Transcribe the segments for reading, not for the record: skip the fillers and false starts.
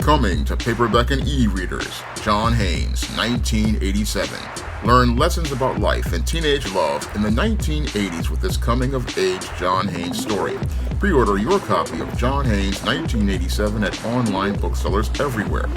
Coming to paperback and e-readers, John Haynes, 1987. Learn lessons about life and teenage love in the 1980s with this coming-of-age John Haynes story. Pre-order your copy of John Haynes, 1987 at online booksellers everywhere.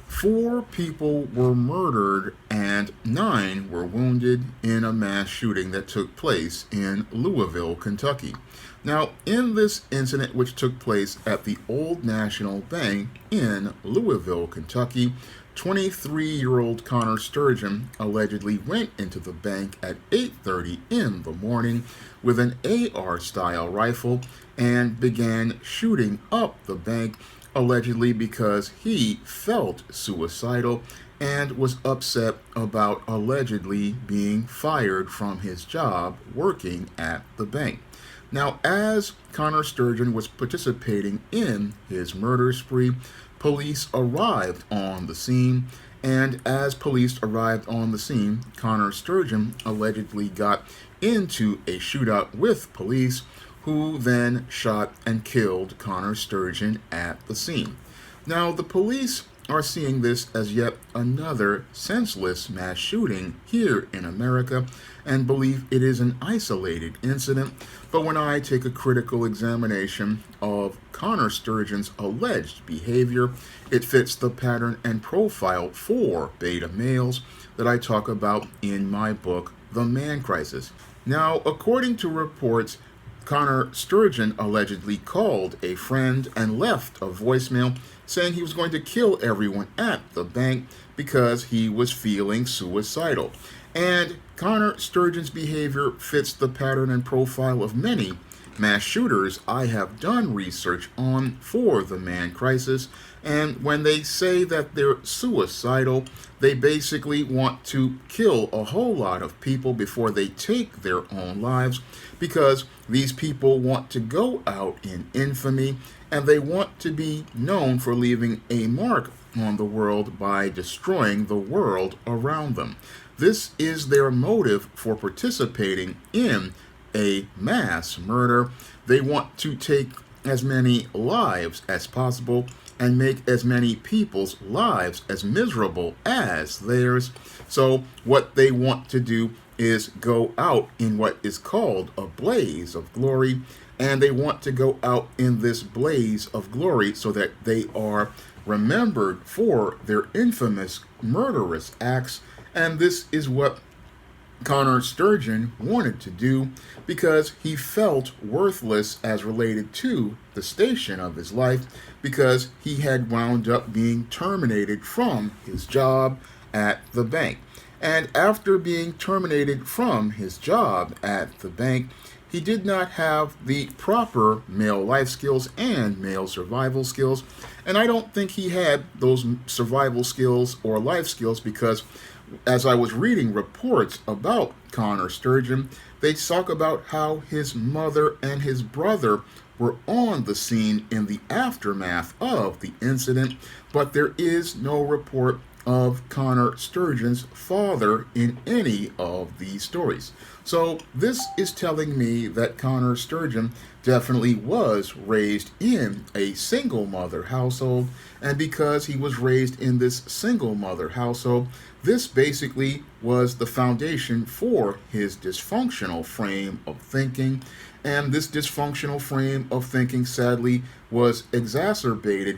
4 people were murdered and 9 were wounded in a mass shooting that took place in Louisville, Kentucky. Now, in this incident, which took place at the Old National Bank in Louisville, Kentucky, 23-year-old Connor Sturgeon allegedly went into the bank at 8:30 in the morning with an AR-style rifle and began shooting up the bank, allegedly because he felt suicidal and was upset about allegedly being fired from his job working at the bank. Now, as Connor Sturgeon was participating in his murder spree, police arrived on the scene, and as police arrived on the scene, Connor Sturgeon allegedly got into a shootout with police, who then shot and killed Connor Sturgeon at the scene. Now, the police are seeing this as yet another senseless mass shooting here in America and believe it is an isolated incident. But when I take a critical examination of Connor Sturgeon's alleged behavior, it fits the pattern and profile for beta males that I talk about in my book, The Man Crisis. Now, according to reports, Connor Sturgeon allegedly called a friend and left a voicemail saying he was going to kill everyone at the bank because he was feeling suicidal. And Connor Sturgeon's behavior fits the pattern and profile of many mass shooters I have done research on for the Man Crisis. And when they say that they're suicidal, they basically want to kill a whole lot of people before they take their own lives, because these people want to go out in infamy and they want to be known for leaving a mark on the world by destroying the world around them. This is their motive for participating in a mass murder. They want to take as many lives as possible and make as many people's lives as miserable as theirs. So what they want to do is go out in what is called a blaze of glory, and they want to go out in this blaze of glory so that they are remembered for their infamous murderous acts. And this is what Connor Sturgeon wanted to do because he felt worthless as related to the station of his life, because he had wound up being terminated from his job at the bank. And after being terminated from his job at the bank, he did not have the proper male life skills and male survival skills. And I don't think he had those survival skills or life skills, because as I was reading reports about Connor Sturgeon, they talk about how his mother and his brother were on the scene in the aftermath of the incident, but there is no report of Connor Sturgeon's father in any of these stories. So this is telling me that Connor Sturgeon definitely was raised in a single mother household, and because he was raised in this single mother household, this basically was the foundation for his dysfunctional frame of thinking. And this dysfunctional frame of thinking, sadly, was exacerbated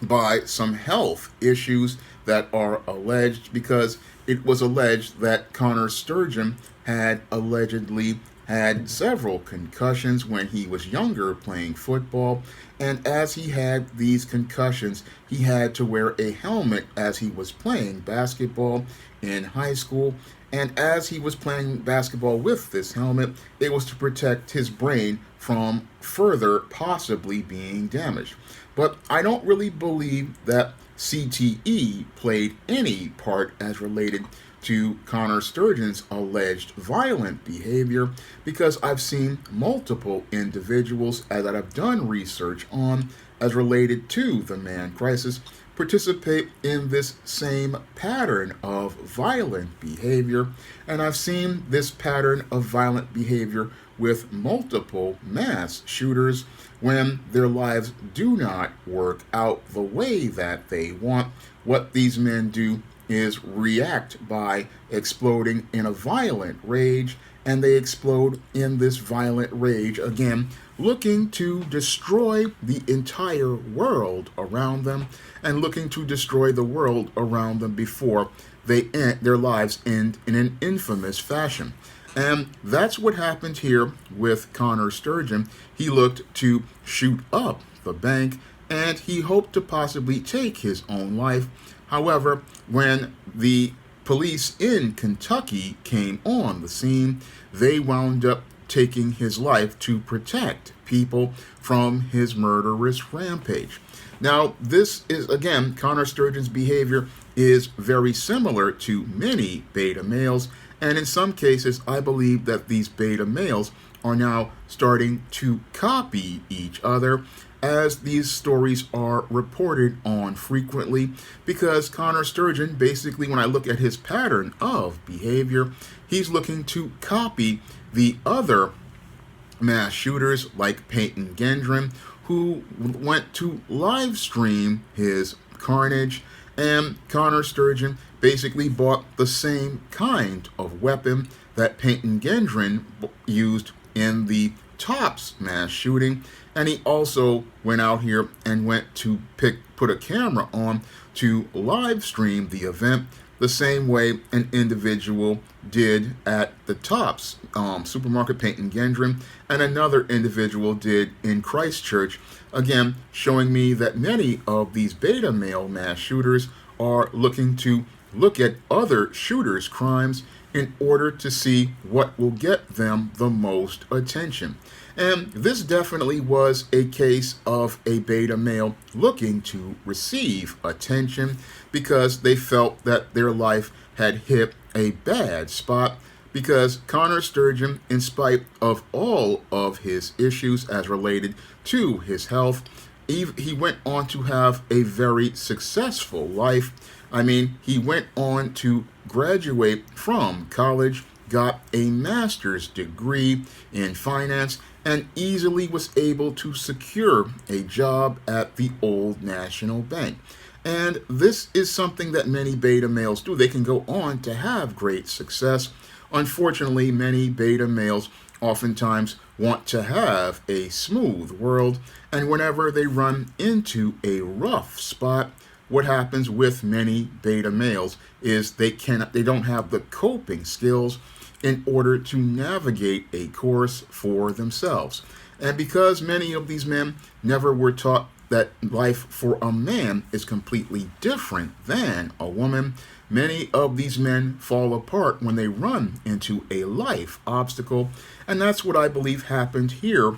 by some health issues that are alleged, because it was alleged that Connor Sturgeon had allegedly had several concussions when he was younger playing football, and as he had these concussions, he had to wear a helmet as he was playing basketball in high school. And as he was playing basketball with this helmet, it was to protect his brain from further possibly being damaged. But I don't really believe that CTE played any part as related to Connor Sturgeon's alleged violent behavior, because I've seen multiple individuals that I've done research on as related to the Man Crisis participate in this same pattern of violent behavior. And I've seen this pattern of violent behavior with multiple mass shooters when their lives do not work out the way that they want. What these men do is react by exploding in a violent rage, and they explode in this violent rage again, looking to destroy the entire world around them and looking to destroy the world around them before their lives end in an infamous fashion. And that's what happened here with Connor Sturgeon. He looked to shoot up the bank and he hoped to possibly take his own life. However, when the police in Kentucky came on the scene, they wound up taking his life to protect people from his murderous rampage. Now, this is, again, Connor Sturgeon's behavior is very similar to many beta males, and in some cases, I believe that these beta males are now starting to copy each other as these stories are reported on frequently, because Connor Sturgeon, basically, when I look at his pattern of behavior, he's looking to copy the other mass shooters like Peyton Gendron, who went to live stream his carnage, and Connor Sturgeon basically bought the same kind of weapon that Peyton Gendron used in the Tops mass shooting, and he also went out here and went to put a camera on to live stream the event the same way an individual did at the Tops supermarket, Peyton Gendron, and another individual did in Christchurch, again showing me that many of these beta male mass shooters are looking to look at other shooters' crimes in order to see what will get them the most attention. And this definitely was a case of a beta male looking to receive attention because they felt that their life had hit a bad spot, because Connor Sturgeon, in spite of all of his issues as related to his health, he went on to have a very successful life. I mean, he went on to graduate from college, got a master's degree in finance, and easily was able to secure a job at the Old National Bank. And this is something that many beta males do. They can go on to have great success. Unfortunately, many beta males oftentimes want to have a smooth world, and whenever they run into a rough spot, what happens with many beta males is they don't have the coping skills in order to navigate a course for themselves. And because many of these men never were taught that life for a man is completely different than a woman, many of these men fall apart when they run into a life obstacle. And that's what I believe happened here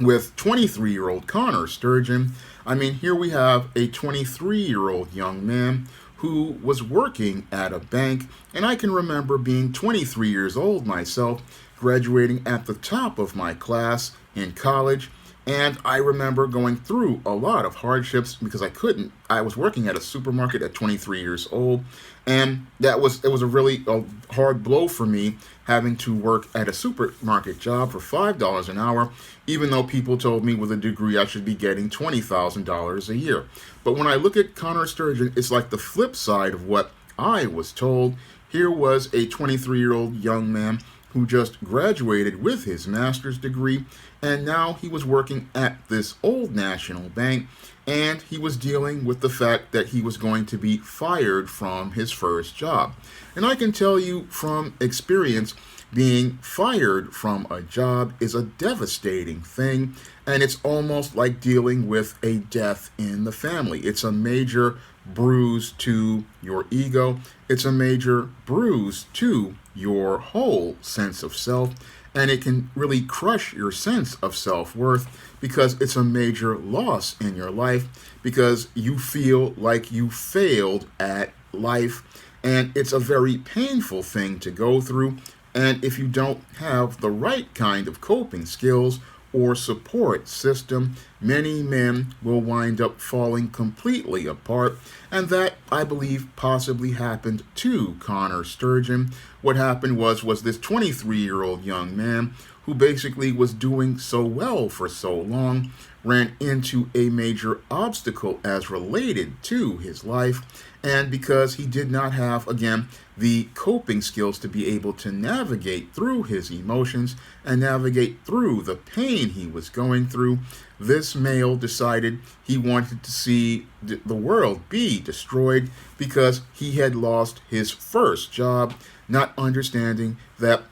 with 23-year-old Connor Sturgeon. I mean, here we have a 23-year-old young man who was working at a bank, and I can remember being 23 years old myself, graduating at the top of my class in college, and I remember going through a lot of hardships because I was working at a supermarket at 23 years old, and it was a really hard blow for me having to work at a supermarket job for $5 an hour, even though people told me with a degree I should be getting $20,000 a year. But when I look at Connor Sturgeon, it's like the flip side of what I was told. Here was a 23-year-old young man who just graduated with his master's degree, and now he was working at this Old National Bank, and he was dealing with the fact that he was going to be fired from his first job. And I can tell you from experience, being fired from a job is a devastating thing, and it's almost like dealing with a death in the family. It's a major bruise to your ego. It's a major bruise to your whole sense of self, and it can really crush your sense of self-worth because it's a major loss in your life because you feel like you failed at life, and it's a very painful thing to go through. And if you don't have the right kind of coping skills or support system, many men will wind up falling completely apart. And that, I believe, possibly happened to Connor Sturgeon. What happened was this 23-year-old young man who basically was doing so well for so long, ran into a major obstacle as related to his life. And because he did not have, again, the coping skills to be able to navigate through his emotions and navigate through the pain he was going through, this male decided he wanted to see the world be destroyed because he had lost his first job, not understanding that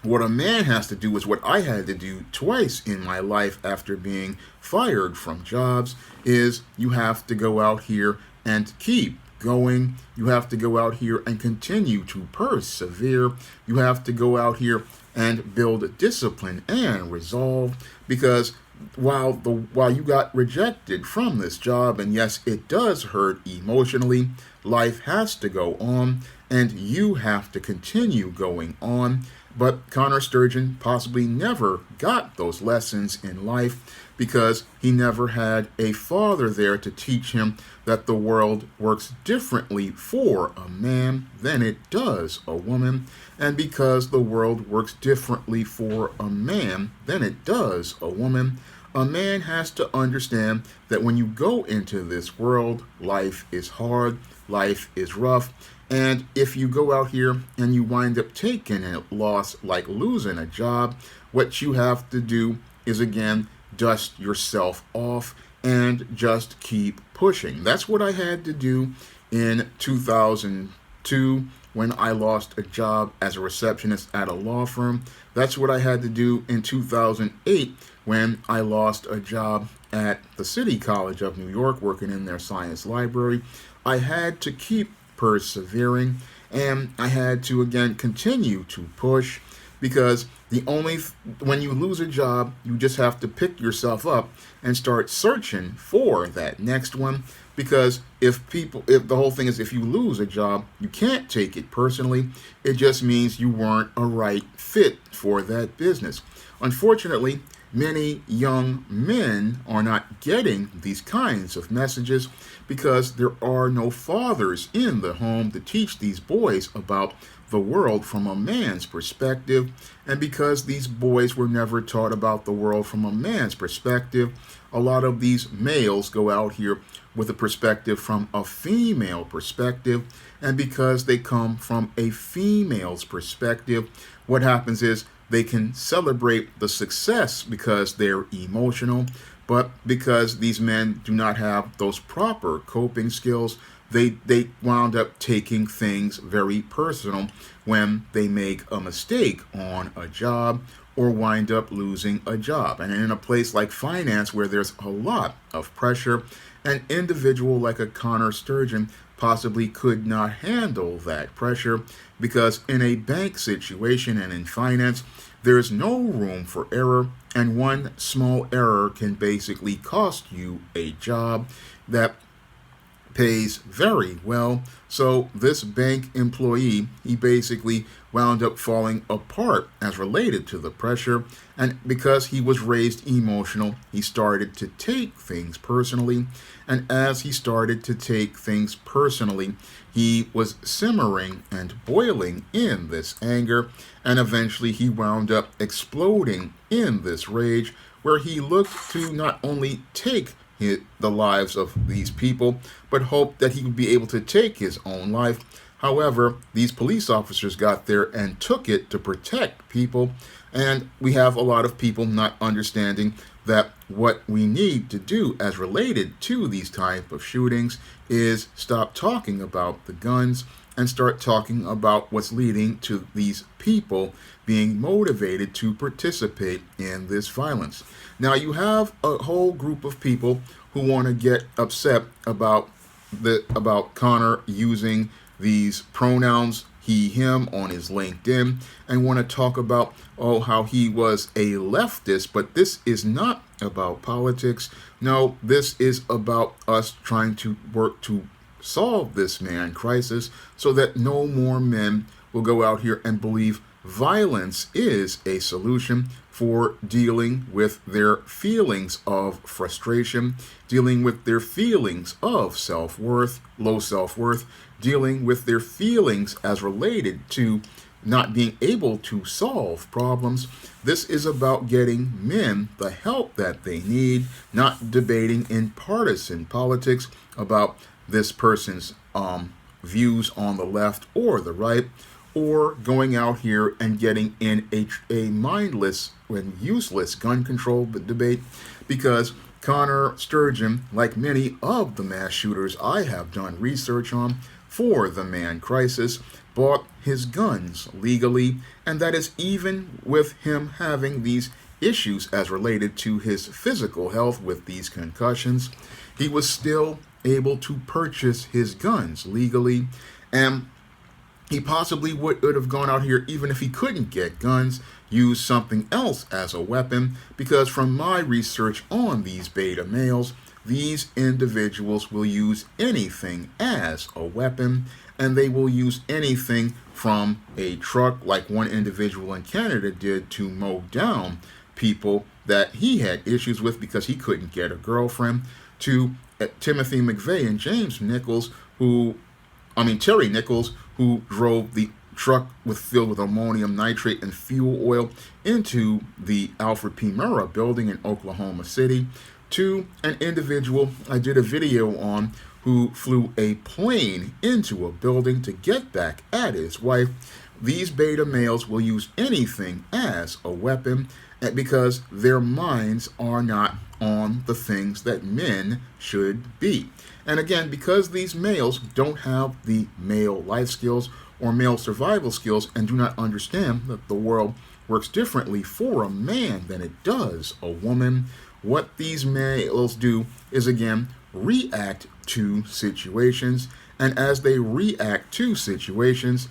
what a man has to do is what I had to do twice in my life after being fired from jobs, is you have to go out here and keep going. You have to go out here and continue to persevere. You have to go out here and build discipline and resolve, because while you got rejected from this job, and yes, it does hurt emotionally, life has to go on and you have to continue going on. But Connor Sturgeon possibly never got those lessons in life because he never had a father there to teach him that the world works differently for a man than it does a woman. And because the world works differently for a man than it does a woman, a man has to understand that when you go into this world, life is hard, life is rough. And if you go out here and you wind up taking a loss like losing a job, what you have to do is, again, dust yourself off and just keep pushing. That's what I had to do in 2002 when I lost a job as a receptionist at a law firm. That's what I had to do in 2008 when I lost a job at the City College of New York working in their science library. I had to keep persevering, and I had to, again, continue to push, because when you lose a job, you just have to pick yourself up and start searching for that next one. Because if the whole thing is, if you lose a job, you can't take it personally. It just means you weren't a right fit for that business. Unfortunately, many young men are not getting these kinds of messages because there are no fathers in the home to teach these boys about the world from a man's perspective. And because these boys were never taught about the world from a man's perspective, a lot of these males go out here with a perspective from a female perspective. And because they come from a female's perspective, what happens is they can celebrate the success because they're emotional, but because these men do not have those proper coping skills, they wound up taking things very personal when they make a mistake on a job or wind up losing a job. And in a place like finance, where there's a lot of pressure, an individual like a Connor Sturgeon possibly could not handle that pressure, because in a bank situation and in finance, there's no room for error, and one small error can basically cost you a job that pays very well. So this bank employee, he basically wound up falling apart as related to the pressure. And because he was raised emotional, he started to take things personally. And as he started to take things personally, he was simmering and boiling in this anger. And eventually he wound up exploding in this rage, where he looked to not only take the lives of these people, but hoped that he would be able to take his own life. However, these police officers got there and took it to protect people, and we have a lot of people not understanding that what we need to do as related to these type of shootings is stop talking about the guns and start talking about what's leading to these people being motivated to participate in this violence. Now, you have a whole group of people who want to get upset about Connor using these pronouns, he, him, on his LinkedIn, and want to talk about, how he was a leftist. But this is not about politics. No, this is about us trying to work to solve this man crisis so that no more men will go out here and believe violence is a solution for dealing with their feelings of frustration, dealing with their feelings of self-worth, low self-worth, dealing with their feelings as related to not being able to solve problems. This is about getting men the help that they need, not debating in partisan politics about this person's views on the left or the right, or going out here and getting in a mindless and useless gun control debate, because Connor Sturgeon, like many of the mass shooters I have done research on for the man crisis, bought his guns legally, and that is even with him having these issues as related to his physical health with these concussions. He was still able to purchase his guns legally, and he possibly would have gone out here even if he couldn't get guns, use something else as a weapon, because from my research on these beta males, these individuals will use anything as a weapon, and they will use anything from a truck, like one individual in Canada did, to mow down people that he had issues with because he couldn't get a girlfriend, to Timothy McVeigh and Terry Nichols, who drove the truck filled with ammonium nitrate and fuel oil into the Alfred P. Murrah building in Oklahoma City, to an individual I did a video on who flew a plane into a building to get back at his wife. These beta males will use anything as a weapon because their minds are not on the things that men should be. And again, because these males don't have the male life skills or male survival skills and do not understand that the world works differently for a man than it does a woman, what these males do is, again, react to situations. And as they react to situations,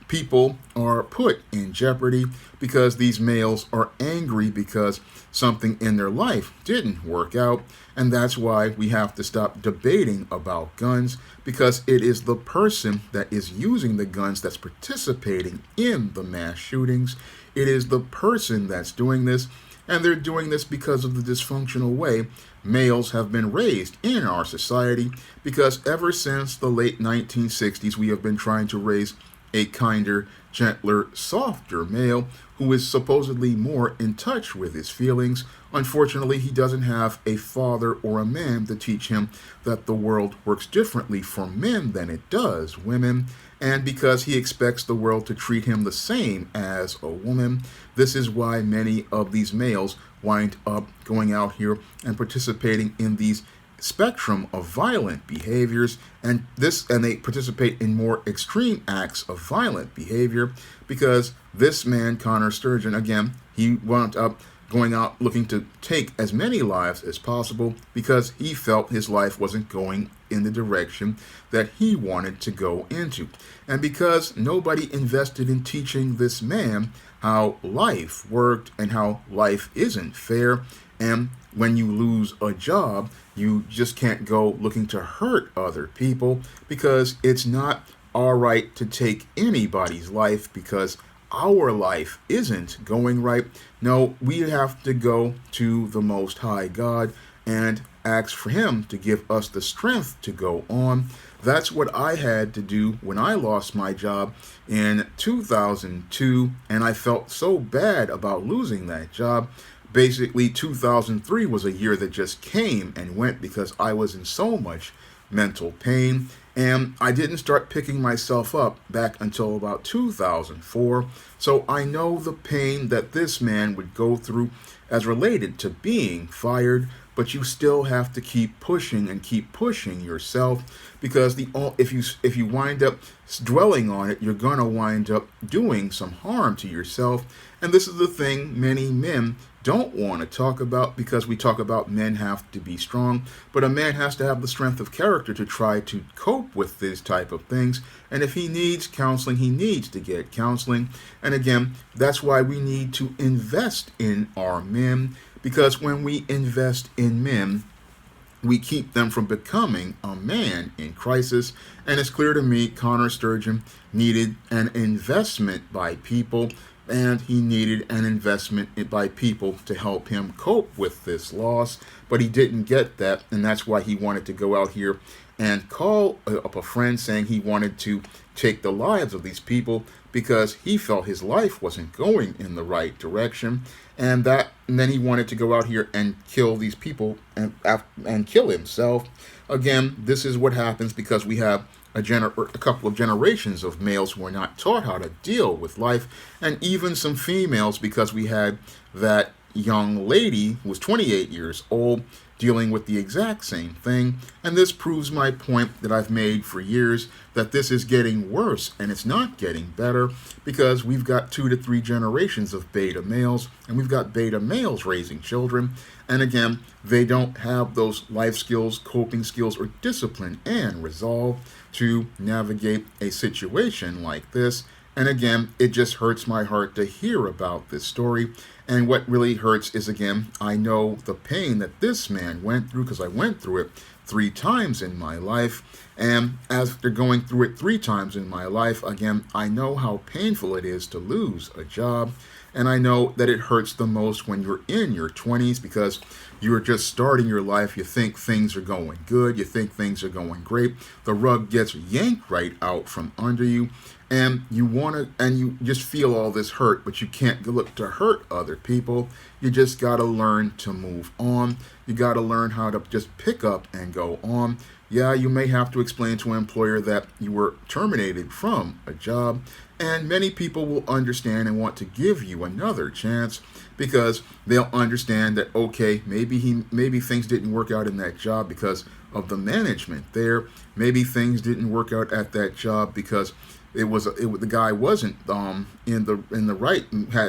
people are put in jeopardy because these males are angry because something in their life didn't work out. And that's why we have to stop debating about guns, because it is the person that is using the guns that's participating in the mass shootings. It is the person that's doing this, and they're doing this because of the dysfunctional way males have been raised in our society, because ever since the late 1960s, we have been trying to raise a kinder, gentler, softer male who is supposedly more in touch with his feelings. Unfortunately, he doesn't have a father or a man to teach him that the world works differently for men than it does women. And because he expects the world to treat him the same as a woman, this is why many of these males wind up going out here and participating in these spectrum of violent behaviors, and they participate in more extreme acts of violent behavior, because this man, Connor Sturgeon, again, he wound up going out looking to take as many lives as possible because he felt his life wasn't going in the direction that he wanted to go into. And because nobody invested in teaching this man how life worked and how life isn't fair, and when you lose a job, you just can't go looking to hurt other people, because it's not all right to take anybody's life because our life isn't going right. No, we have to go to the Most High God and ask for Him to give us the strength to go on. That's what I had to do when I lost my job in 2002, and I felt so bad about losing that job. Basically, 2003 was a year that just came and went because I was in so much mental pain, and I didn't start picking myself up back until about 2004. So I know the pain that this man would go through as related to being fired, but you still have to keep pushing and keep pushing yourself, because if you wind up dwelling on it, you're gonna wind up doing some harm to yourself. And this is the thing many men don't want to talk about, because we talk about men have to be strong, but a man has to have the strength of character to try to cope with this type of things. And if he needs counseling, he needs to get counseling. And again, that's why we need to invest in our men, because when we invest in men, we keep them from becoming a man in crisis. And it's clear to me Connor Sturgeon needed an investment by people, and he needed an investment by people to help him cope with this loss, but he didn't get that, and that's why he wanted to go out here and call up a friend saying he wanted to take the lives of these people because he felt his life wasn't going in the right direction, and then he wanted to go out here and kill these people and kill himself. Again, this is what happens because we have a couple of generations of males who are not taught how to deal with life, and even some females, because we had that young lady who was 28 years old dealing with the exact same thing. And this proves my point that I've made for years, that this is getting worse and it's not getting better, because we've got 2 to 3 generations of beta males, and we've got beta males raising children. And again, they don't have those life skills, coping skills, or discipline and resolve to navigate a situation like this. And again, it just hurts my heart to hear about this story. And what really hurts is, again, I know the pain that this man went through, because I went through it 3 times in my life. And after going through it 3 times in my life, again, I know how painful it is to lose a job. And I know that it hurts the most when you're in your 20s, because you're just starting your life. You think things are going good. You think things are going great. The rug gets yanked right out from under you. And you just feel all this hurt, but you can't look to hurt other people. You just got to learn to move on. You got to learn how to just pick up and go on. Yeah, you may have to explain to an employer that you were terminated from a job, and many people will understand and want to give you another chance, because they'll understand that, okay, maybe things didn't work out in that job because of the management there. Maybe things didn't work out at that job because the guy wasn't had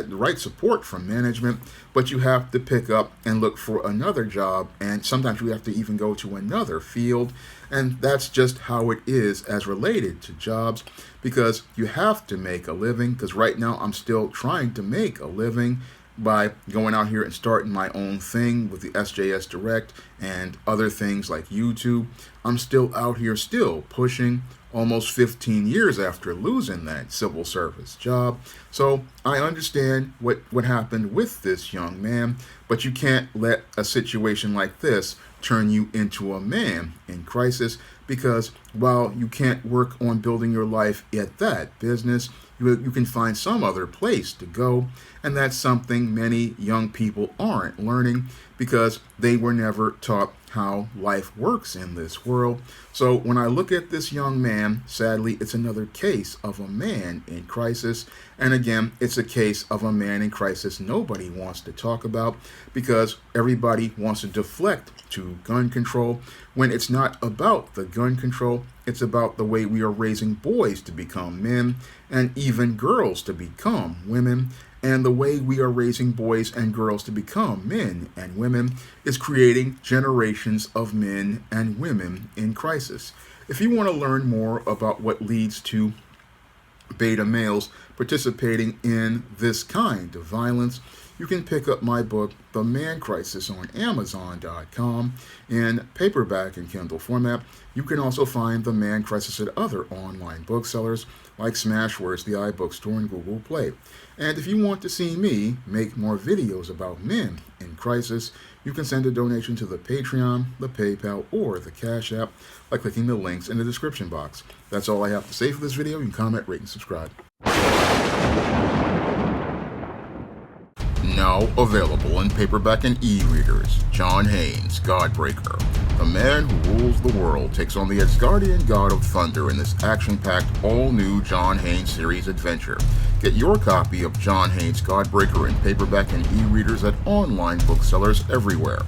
the right support from management. But you have to pick up and look for another job, and sometimes you have to even go to another field. And that's just how it is as related to jobs, because you have to make a living. Because right now I'm still trying to make a living by going out here and starting my own thing with the SJS Direct and other things like YouTube. I'm still out here, still pushing, almost 15 years after losing that civil service job. So I understand what happened with this young man, but you can't let a situation like this turn you into a man in crisis, because while you can't work on building your life at that business, you can find some other place to go. And that's something many young people aren't learning, because they were never taught how life works in this world. So when I look at this young man, sadly, it's another case of a man in crisis. And again, it's a case of a man in crisis nobody wants to talk about, because everybody wants to deflect to gun control, when it's not about the gun control. It's about the way we are raising boys to become men, and even girls to become women. And the way we are raising boys and girls to become men and women is creating generations of men and women in crisis. If you want to learn more about what leads to beta males participating in this kind of violence, you can pick up my book, The Man Crisis, on Amazon.com in paperback and Kindle format. You can also find The Man Crisis at other online booksellers like Smashwords, the iBookstore, and Google Play. And if you want to see me make more videos about men in crisis, you can send a donation to the Patreon, the PayPal, or the Cash App by clicking the links in the description box. That's all I have to say for this video. You can comment, rate, and subscribe. Now available in paperback and e-readers, John Haynes' Godbreaker. The man who rules the world takes on the Asgardian god of thunder in this action-packed, all-new John Haynes series adventure. Get your copy of John Haynes' Godbreaker in paperback and e-readers at online booksellers everywhere.